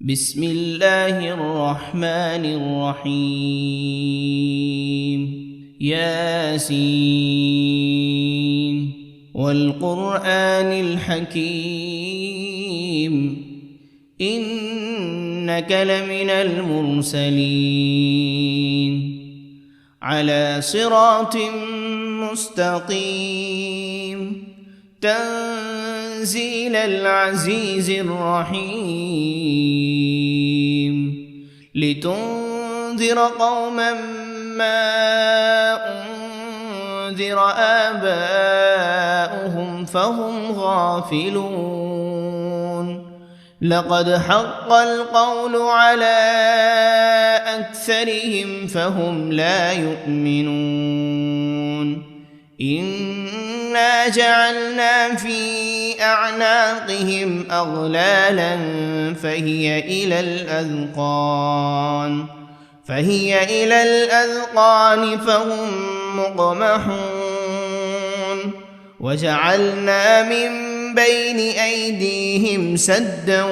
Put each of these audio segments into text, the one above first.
بسم الله الرحمن الرحيم ياسين والقرآن الحكيم إنك لمن المرسلين على صراط مستقيم تنزيل العزيز الرحيم لتنذر قوما ما أنذر آباؤهم فهم غافلون لقد حق القول على أكثرهم فهم لا يؤمنون إنا جعلنا في أعناقهم أغلالا فهي إلى الأذقان فهم مقمحون وجعلنا من بين أيديهم سدا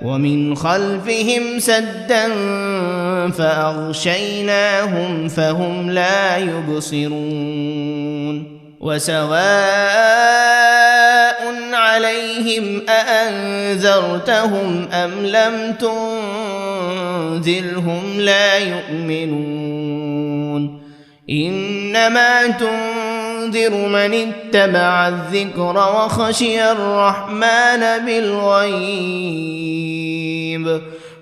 ومن خلفهم سدا فأغشيناهم فهم لا يبصرون وسواء عليهم أأنذرتهم أم لم تنذرهم لا يؤمنون إنما تنذر من اتبع الذكر وخشي الرحمن بالغيب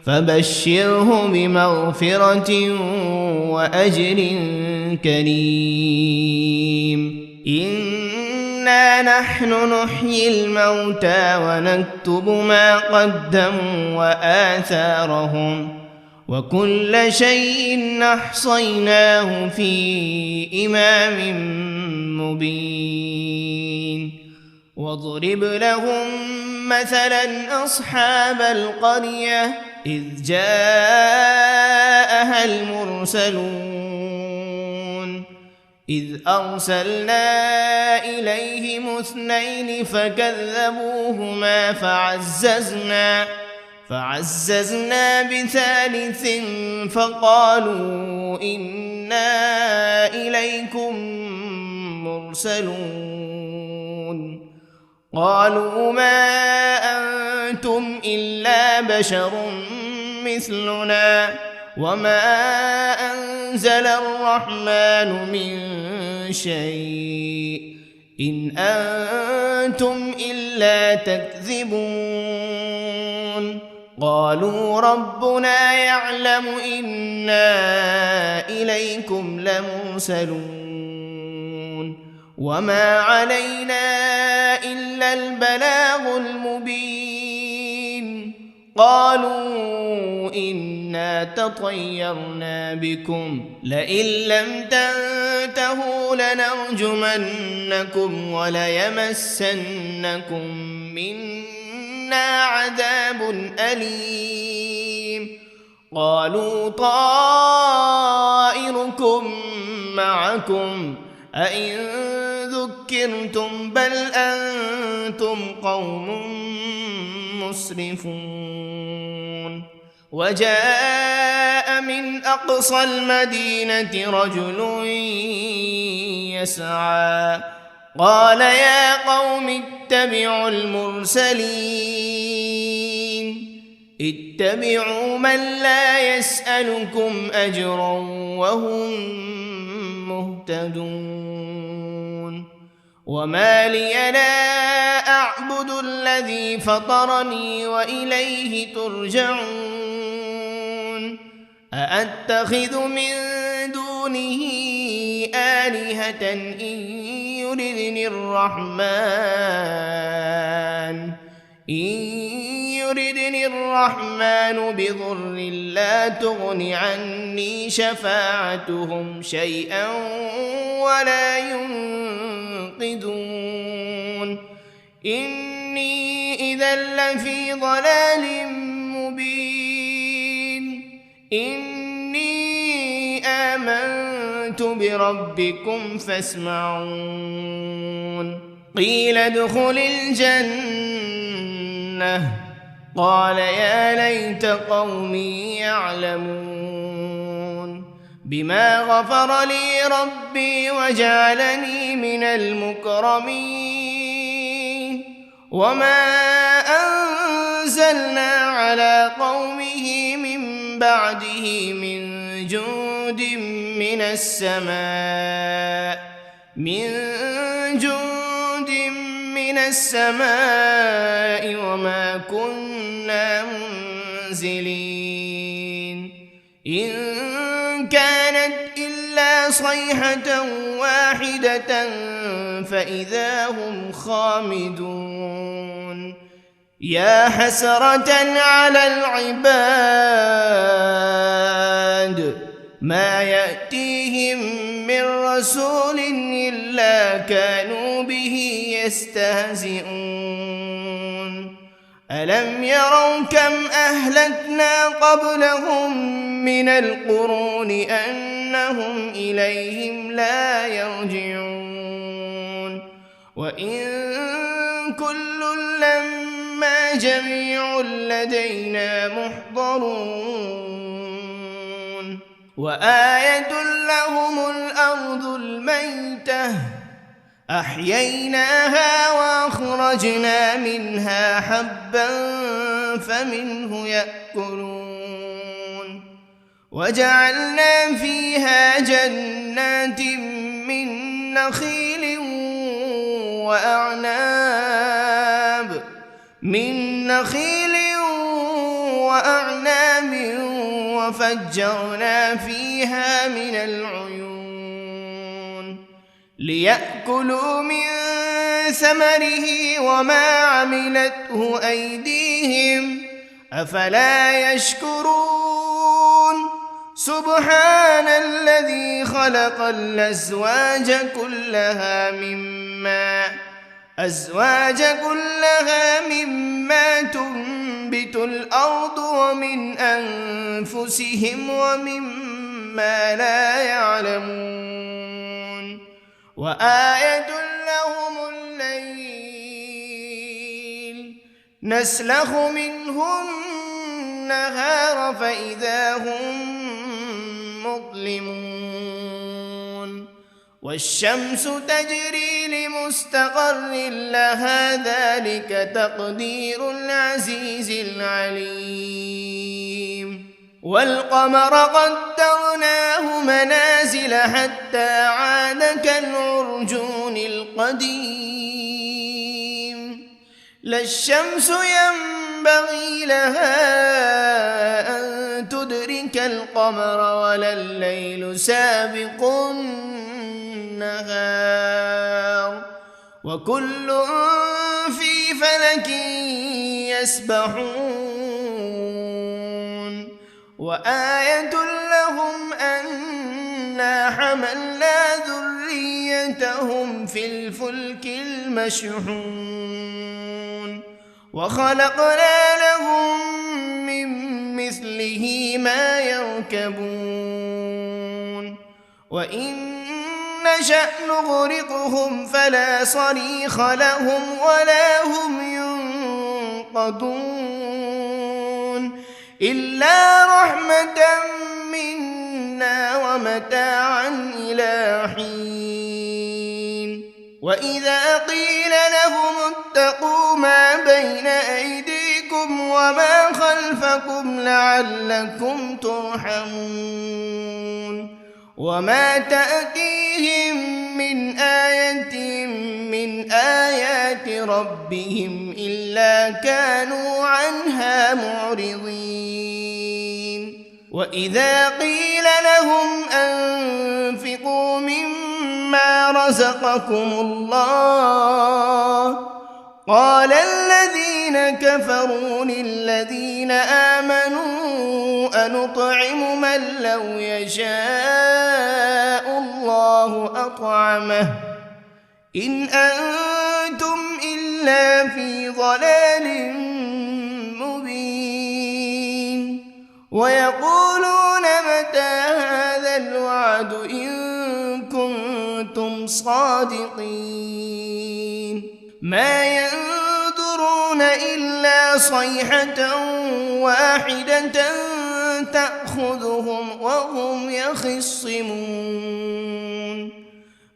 فبشره بمغفرة وأجر كريم إنا نحن نحيي الموتى ونكتب ما قدموا وآثارهم وكل شيء أحصيناه في إمام مبين واضرب لهم مثلا أصحاب القرية إذ جاءها المرسلون إذ أرسلنا إليهم 2 فكذبوهما فعززنا بثالث فقالوا إنا إليكم مرسلون قالوا ما أنتم إلا بشر مثلنا وما أنزل الرحمن من شيء إن أنتم إلا تكذبون قالوا ربنا يعلم إنا إليكم لمرسلون وما علينا إلا البلاغ المبين قالوا إنا تطيرنا بكم لئن لم تنتهوا لنرجمنكم وليمسنكم منا عذاب أليم قالوا طائركم معكم أئن ذكرتم بل أنتم قوم مسرفون وجاء من أقصى المدينة رجل يسعى قال يا قوم اتبعوا المرسلين اتبعوا من لا يسألكم أجرا وهم مهتدون وما لي لا أعبد الذي فطرني وإليه ترجعون أأتخذ من دونه آلهة إن يردني الرحمن بضر لا تغن عني شفاعتهم شيئا ولا ينقذون إني إذا لفي ضلال مبين إني آمنت بربكم فاسمعون قيل ادخل الجنة لأغوينه قال يا ليت قومي يعلمون بما غفر لي ربي وجعلني من المكرمين وما أنزلنا على قومه من بعده من جند من السماء وما كنا منزلين إن كانت إلا صيحة واحدة فإذا هم خامدون يا حسرة على العباد ما يأتيهم من رسول إلا كانوا به يستهزئون ألم يروا كم أهلكنا قبلهم من القرون أنهم إليهم لا يرجعون وإن كل لما جميع لدينا محضرون وآية لهم الأرض الميتة أحييناها وأخرجنا منها حبا فمنه يأكلون وجعلنا فيها جنات من نخيل وأعناب وفجرنا فيها من العيون ليأكلوا من ثمره وما عملته أيديهم أفلا يشكرون سبحان الذي خلق الأزواج كلها مما تنبت الأرض ومن أنفسهم ومما لا يعلمون وآية لهم الليل نسلخ منه النهار فإذا هم مظلمون والشمس تجري لمستقر لها ذلك تقدير العزيز العليم والقمر قدرناه منازل حتى عاد كالعرجون القديم لا الشمس ينبغي لها أن تدرك القمر ولا الليل سابق النهار وكل في فلك يسبحون وآية لهم أنا حملنا ذريتهم في الفلك المشحون وخلقنا لهم من مثله ما يركبون وإن نشأ نغرقهم فلا صريخ لهم ولا هم ينقذون إلا رحمة منا ومتاعا إلى حين وإذا قيل لهم اتقوا ما بين أيديكم وما خلفكم لعلكم ترحمون وما تأتيهم من آية من آيات ربهم إلا كانوا عنها معرضين وإذا قيل لهم أنفقوا مما رزقكم الله قال الذين كفروا للذين آمنوا أنطعم من لو يشاء الله أطعمه إن أنتم إلا في ضلال مبين ويقولون متى هذا الوعد إن كنتم صادقين ما ينظرون إلا صيحة واحدة تأخذهم وهم يخصمون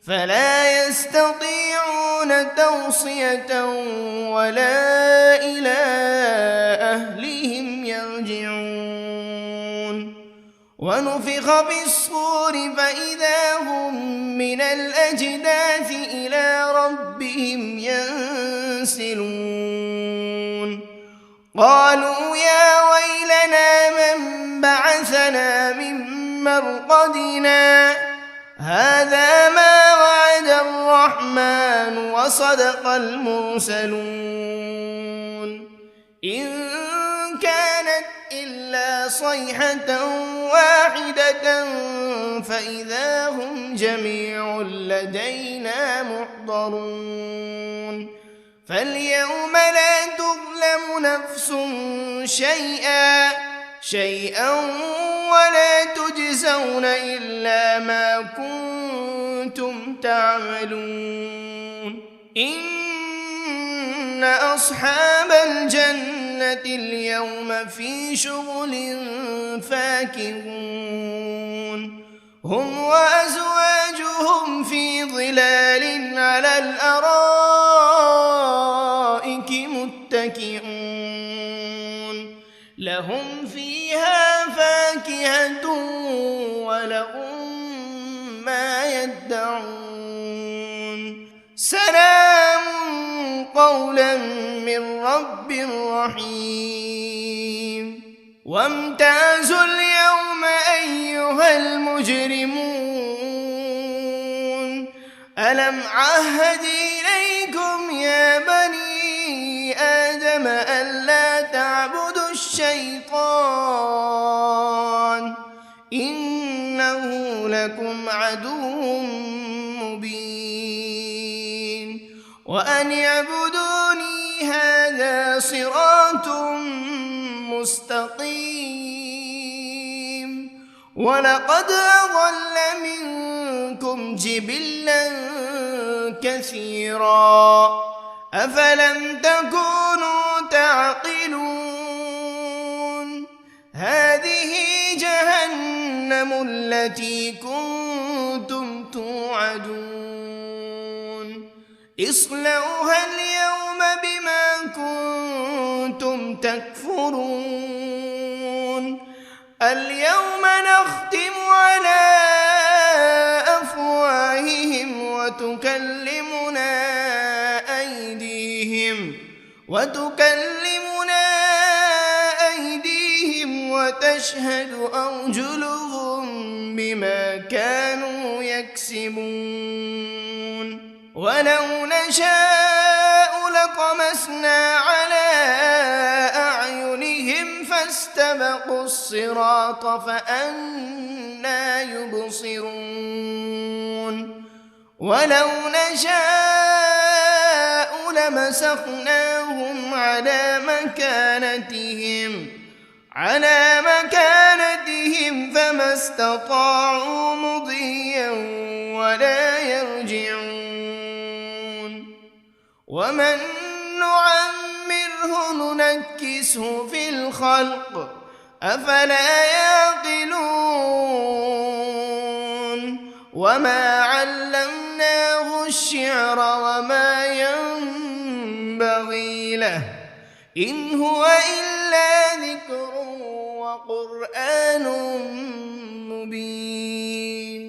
فلا يستطيعون توصية ولا إلى أهلهم يرجعون ونفخ في الصور فإذا هم من الأجداث إلى ربهم ينسلون قالوا يا ويلنا من بعثنا من مرقدنا هذا ما وعد الرحمن وصدق المرسلون إن كانت إلا صيحة واحدة فإذا هم جميع لدينا محضرون فاليوم لا تظلم نفس شيئا ولا تجزون إلا ما كنتم تعملون إن أصحاب الجنة اليوم في شغل فاكهون هم وأزواجهم في ظلال على الأرائك متكئون لهم فيها فاكهة ولهم ما يدعون سلام قولا من رب رحيم وامتازوا اليوم أيها المجرمون ألم عهد إليكم يا بني آدم ألا تعبدوا الشيطان إنه لكم عدو مبين وأن اعبدوني هذا صراط مستقيم ولقد أضل منكم جبلا كثيرا أفلم تكونوا تعقلون هذه جهنم التي كنتم توعدون اصلوها اليوم بما كنتم تكفرون اليوم نختم على أفواههم وتكلمنا أيديهم وتشهد أرجلهم بما كانوا يكسبون ولو نشاء لطمسنا على أعينهم فاستبقوا الصراط فأنى يبصرون ولو نشاء لمسخناهم على مكانتهم فما استطاعوا مضيا ولا يرجعون ومن نعمره ننكسه في الخلق أفلا يعقلون وما علمناه الشعر وما ينبغي له إن هو إلا ذكر وقرآن مبين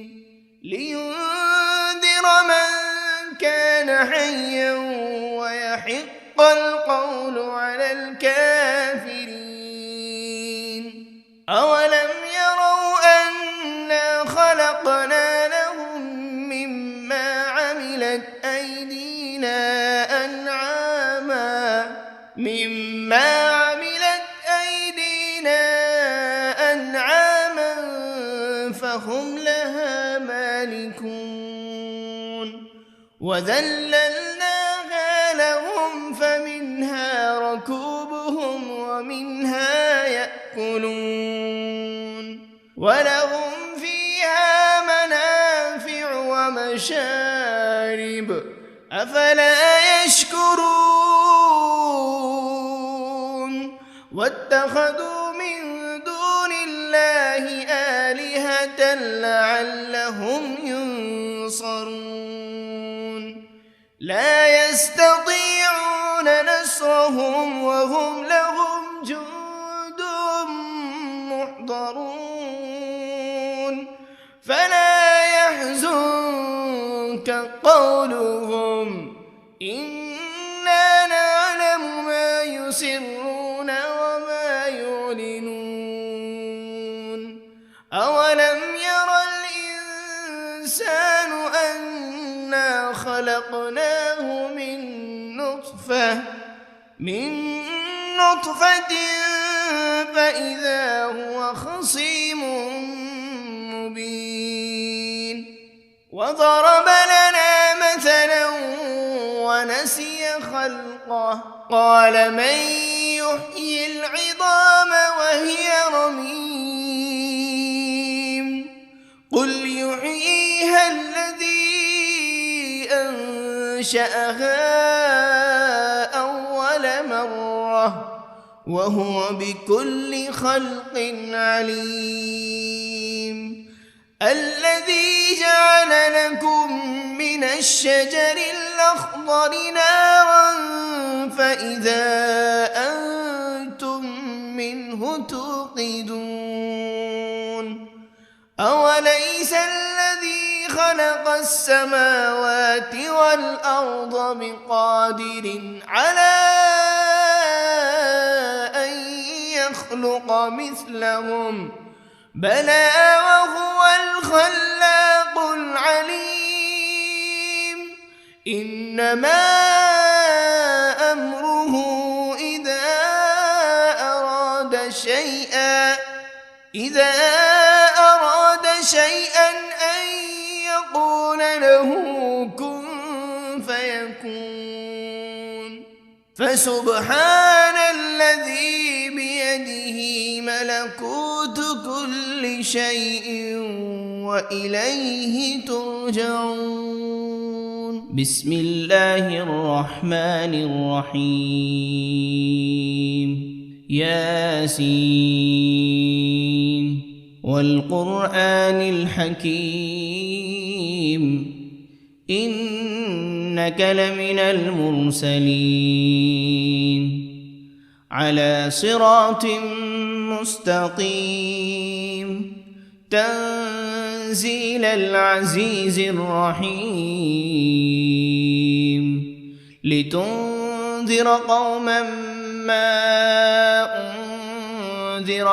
لينذر من كان حيا ويحق القول على الكافرين أولم يروا أنا خلقنا لهم مما عملت أيدينا أنعاما فهم لها مالكون وذللناها لهم فمنها ركوبهم ومنها يأكلون ولهم فيها منافع ومشارب أفلا يشكرون واتخذوا من دون الله آلهة لعلهم ينصرون لا يستطيعون نصرهم وهم لهم جند محضرون فلا يحزنك قولهم إنا نعلم ما يسرون وما يعلنون أولم ير الإنسان أنا خلقناه من نطفة فإذا هو خصيم مبين وضرب لنا مثلا ونسي خلقه قال من يحيي العظام وهي رميم قل يحييها الذي أنشأها أول مرة وهو بكل خلق عليم الذي جعل لكم من الشجر الأخضر نارا فإذا أنتم منه توقدون أوليس الذي خلق السماوات والأرض بقادر على أن يخلق مثلهم بلى وهو الخلاق العليم إنما أمره إذا أراد شيئا أن يقول له كن فيكون فسبحان الذي بيده ملكوت كل شيء وإليه ترجعون بسم الله الرحمن الرحيم ياسين والقرآن الحكيم إنك لمن المرسلين على صراط مستقيم تنزيل العزيز الرحيم لتنذر قوما ما أنذر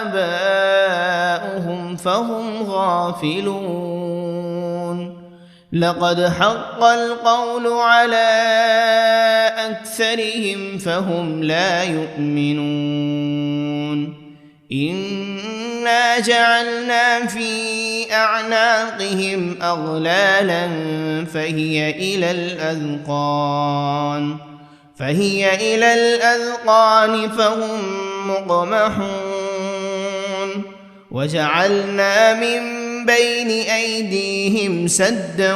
آباؤهم فهم غافلون لقد حق القول على أكثرهم فهم لا يؤمنون إنا جعلنا في أعناقهم أغلالا فهي إلى الأذقان فهم مقمحون وجعلنا من بين أيديهم سدا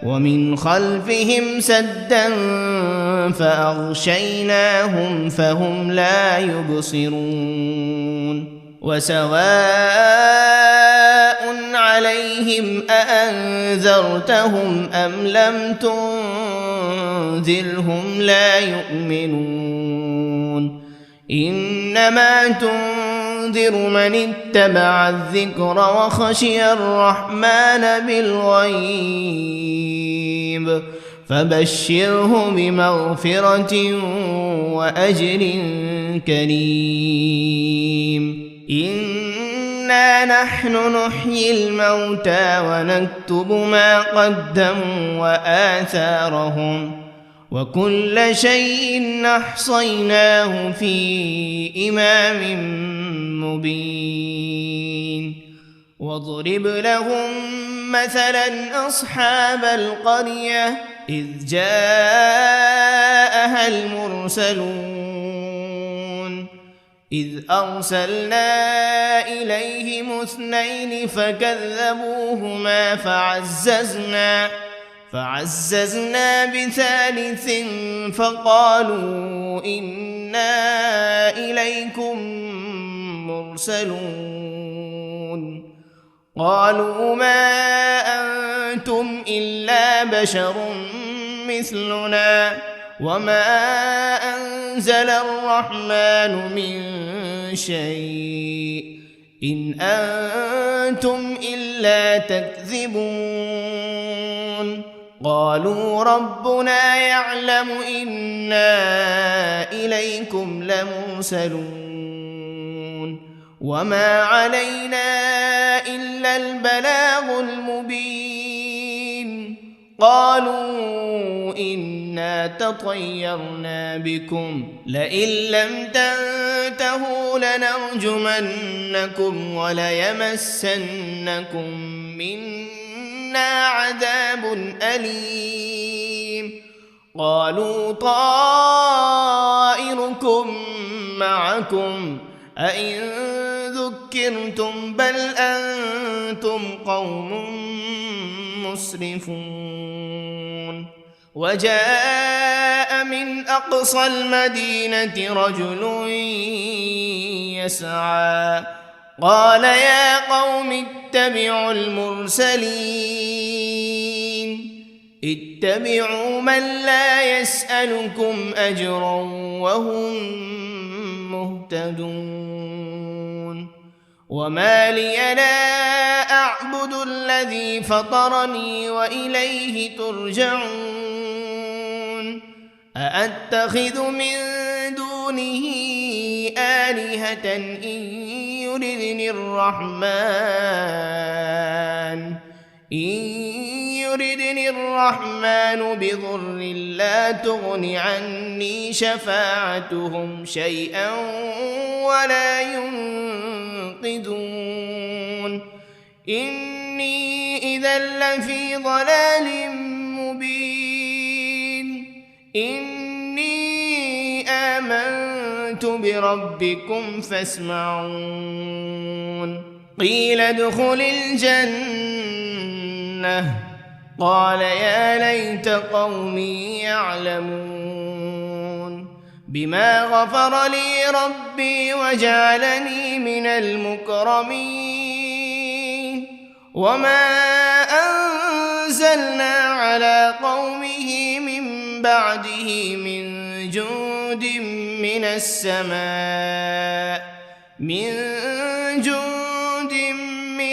ومن خلفهم سدا فأغشيناهم فهم لا يبصرون وسواء عليهم أأنذرتهم أم لم تنذرهم لا يؤمنون إنما تنذر من اتبع الذكر وخشي الرحمن بالغيب فبشره بمغفرة وأجر كريم إنا نحن نحيي الموتى ونكتب ما قدموا وآثارهم وكل شيء أحصيناه في إمام مبين واضرب لهم مثلا أصحاب القرية إذ جاءها المرسلون إذ أرسلنا إليهم 2 فكذبوهما فعززنا بثالث فقالوا إنا إليكم مرسلون قالوا ما أنتم إلا بشر مثلنا وما أنزل الرحمن من شيء إن أنتم إلا تكذبون قالوا ربنا يعلم إنا إليكم لمرسلون وما علينا إلا البلاغ المبين قالوا إنا تطيرنا بكم لئن لم تنتهوا لنرجمنكم وليمسنكم منا عذاب أليم قالوا طائركم معكم أئن ذكرتم بل أنتم قوم مسرفون وجاء من أقصى المدينة رجل يسعى قال يا قوم اتبعوا المرسلين اتبعوا من لا يسألكم أجرا وهم مهتدون وما لي لا أعبد الذي فطرني وإليه ترجعون أأتخذ من دونه آلهة إن يردني الرحمن بضر لا تغن عني شفاعتهم شيئا ولا ينقذون إني إذا لفي ضلال مبين إني آمنت بربكم فاسمعون قيل ادخل الجنة قال يا ليت قومي يعلمون بما غفر لي ربي وجعلني من المكرمين وما أنزلنا على قومه من بعده من جند من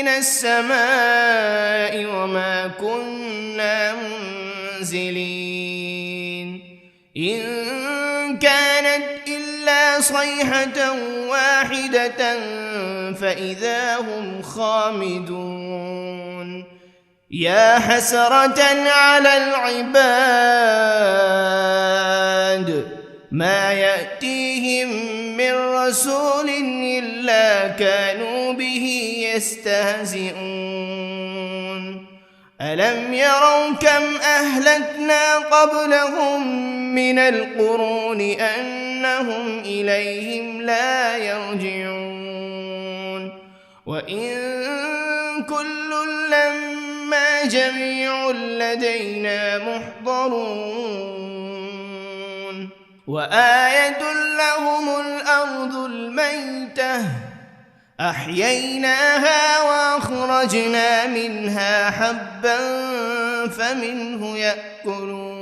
السماء وما كنا منزلين إن كانت إلا صيحة واحدة فإذا هم خامدون يا حسرة على العباد ما يأتيهم من رسول إلا كانوا به يستهزئون ألم يروا كم أهلكنا قبلهم من القرون أنهم إليهم لا يرجعون وإن كل لما جميع لدينا محضرون وآية لهم الأرض الميتة أحييناها وأخرجنا منها حبا فمنه يأكلون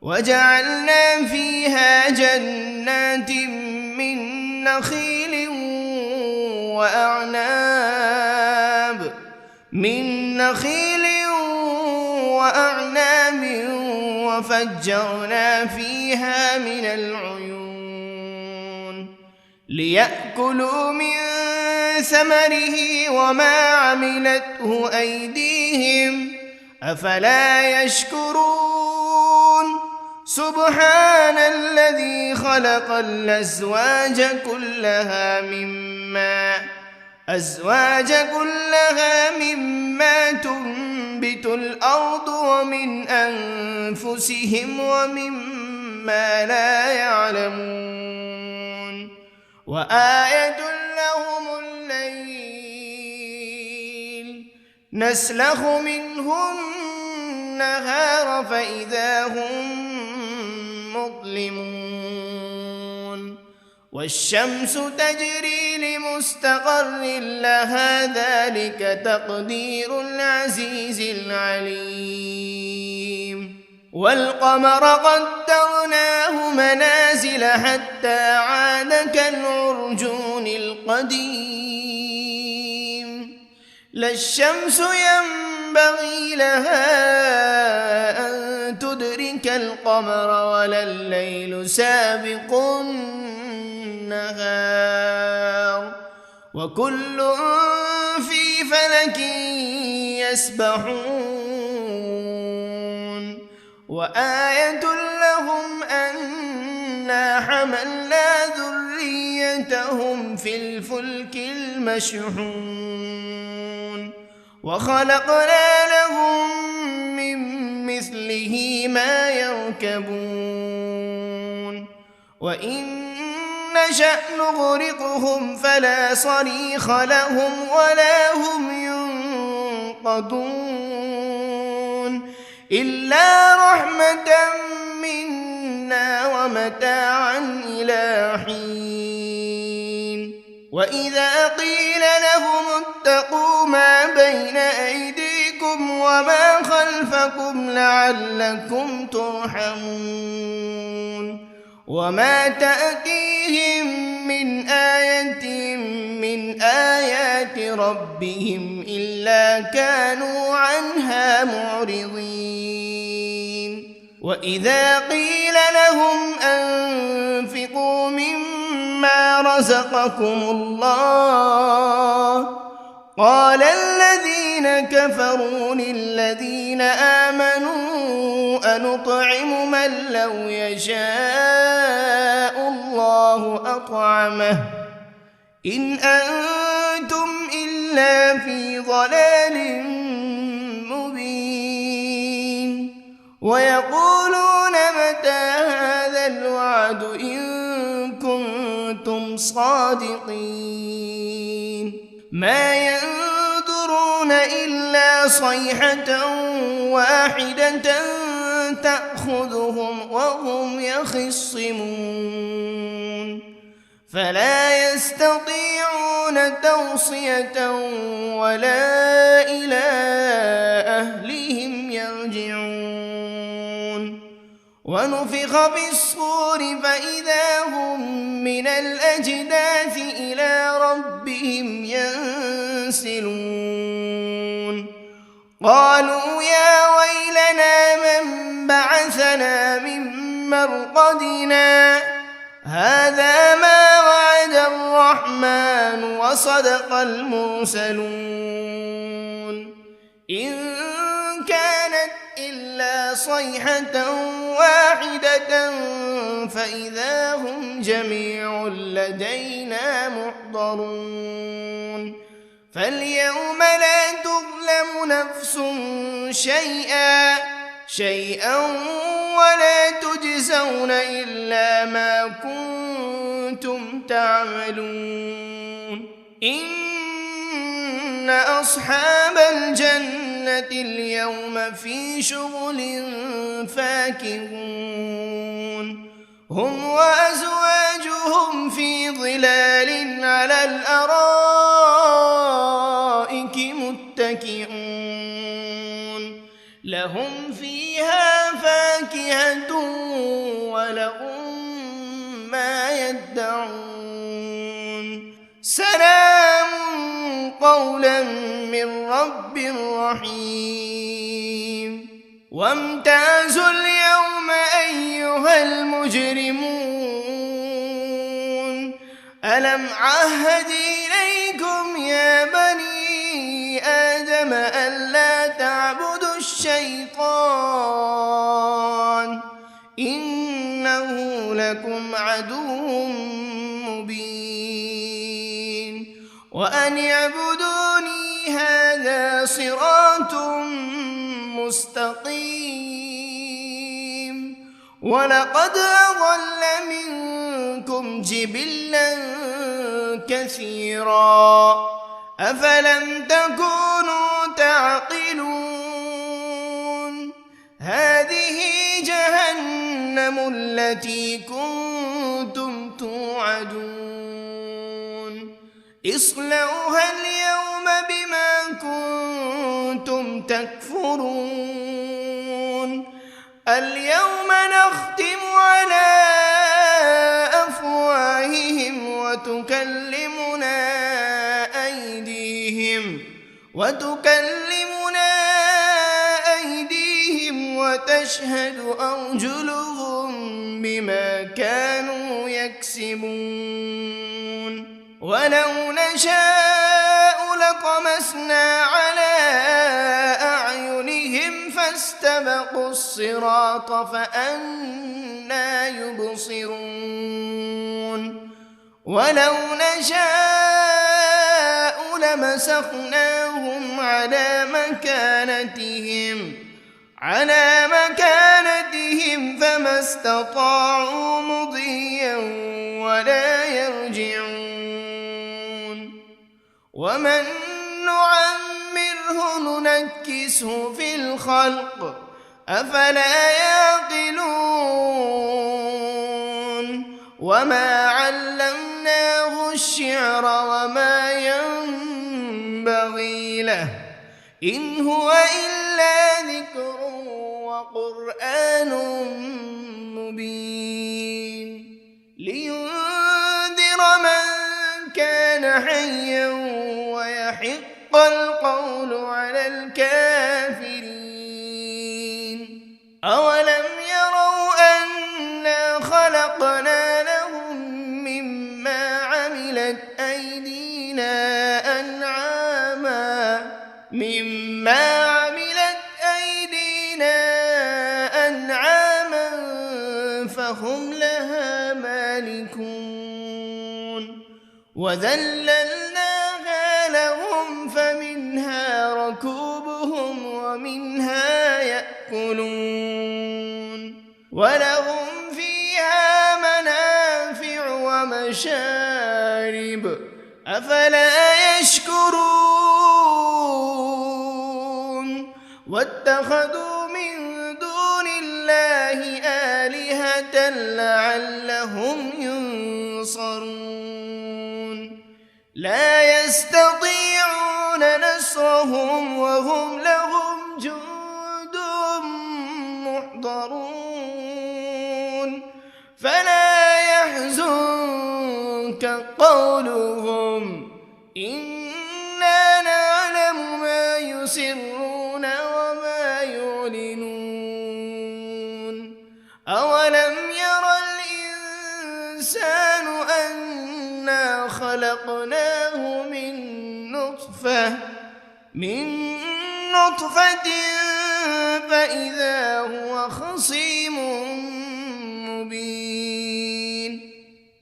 وجعلنا فيها جنات من نخيل وأعناب وفجرنا فيها من العيون ليأكلوا من ثمره وما عملته أيديهم أفلا يشكرون سبحان الذي خلق الأزواج كلها مما تنبت الأرض ومن أنفسهم ومما لا يعلمون وآية لهم الليل نسلخ منه النهار فإذا هم مظلمون والشمس تجري لمستقر لها ذلك تقدير العزيز العليم والقمر قدرناه منازل حتى عاد كالعرجون القديم لا الشمس ينبغي لها أن تدرك القمر ولا الليل سابق النهار وكل في فلك يسبحون وآية لهم أنا حملنا ذريتهم في الفلك المشحون وخلقنا لهم من مثله ما يركبون وإن نشأ نغرقهم فلا صريخ لهم ولا هم ينقذون إلا رحمة منا ومتاعا إلى حين وإذا قيل لهم اتقوا ما بين أيديكم وما خلفكم لعلكم ترحمون وما تأتيهم من آية من آيات ربهم إلا كانوا عنها معرضين وإذا قيل لهم أنفقوا مما رزقكم الله قال الذين كفروا للذين آمنوا أنطعم من لو يشاء الله أطعمه إن أنتم إلا في ضلال مبين ويقولون متى هذا الوعد إن كنتم صادقين ما ينظرون إلا صيحة واحدة تأخذهم وهم يخصمون فلا يستطيعون توصية ولا إلى أهلهم يرجعون ونفخ بالصور فإذا هم من الأجداث إلى ربهم ينسلون قالوا يا ويلنا من بعثنا من مرقدنا هذا ما وعد الرحمن وصدق المرسلون إن كانت إلا صيحة واحدة فإذا هم جميع لدينا محضرون فاليوم لا تظلم نفس شيئا ولا تجزون إلا ما كنتم تعملون إن أصحاب الجنة اليوم في شغل فاكهون هم وأزواجهم في ظلال على الأرائك متكئون لهم فيها فاكهة ولهم ما يدعون سلام قولا من رب رحيم وامتازوا اليوم أيها المجرمون ألم عهد إليكم يا بني آدم ألا تعبدوا الشيطان إنه لكم عدو مبين وأن اعبدوني هذا صراط مستقيم ولقد أضل منكم جبلا كثيرا أفلم تكونوا تعقلون هذه جهنم التي كنتم توعدون اصلوها اليوم بما كنتم تكفرون اليوم نختم على أفواههم وتكلمنا أيديهم وتشهد أرجلهم بما كانوا يكسبون ولو نشاء لطمسنا على أعينهم فاستبقوا الصراط فأنى يبصرون ولو نشاء لمسخناهم على مكانتهم فما استطاعوا مضيا ولا يرجعون ومن نعمره ننكسه في الخلق أفلا يعقلون وما علمناه الشعر وما ينبغي له إن هو إلا ذكر وقرآن مبين لينذر من كان حيا ويحق القول على الكافرين أولم يروا أنا خلقنا لهم مما عملت أيدينا أنعاما فهم لها مالكون وذللناها لهم فمنها ركوبهم ومنها يأكلون ولهم فيها منافع ومشارب أفلا يشكرون واتخذوا من دون الله آلهة لعلهم ينصرون لا يستطيعون نصرهم وهم لهم جند محضرون فلا يحزنك قولهم إنا نعلم ما يسرون وما يعلنون أولم ير الإنسان أنا خلقناه من نطفة فإذا هو خصيم مبين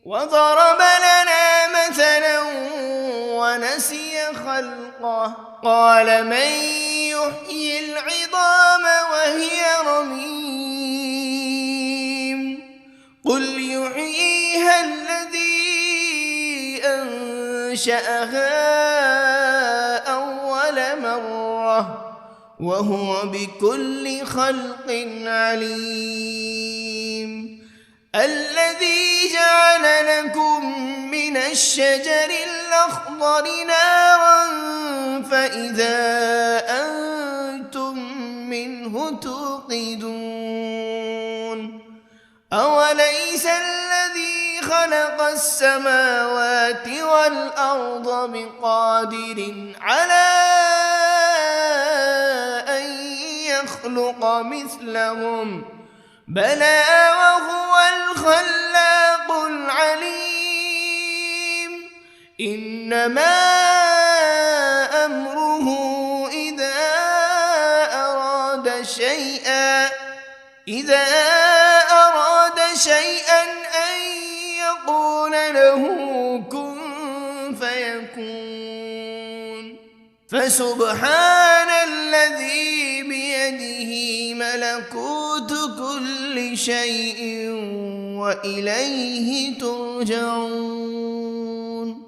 وضرب لنا مثلا ونسي خلقه قال من يحيي العظام وهي رميم قل يحييها الذي أنشأها أول مرة وهو بكل خلق عليم الذي جعل لكم من الشجر الأخضر نارا فإذا أنتم منه توقدون أوليس الذي خلق السماوات والأرض بقادر على أن يخلق مثلهم بلى وهو الخلاق العليم إنما أمره إذا أراد شيئا أن يقول له كن فيكون فسبحان الذي بيده ملكوت كل شيء وإليه ترجعون.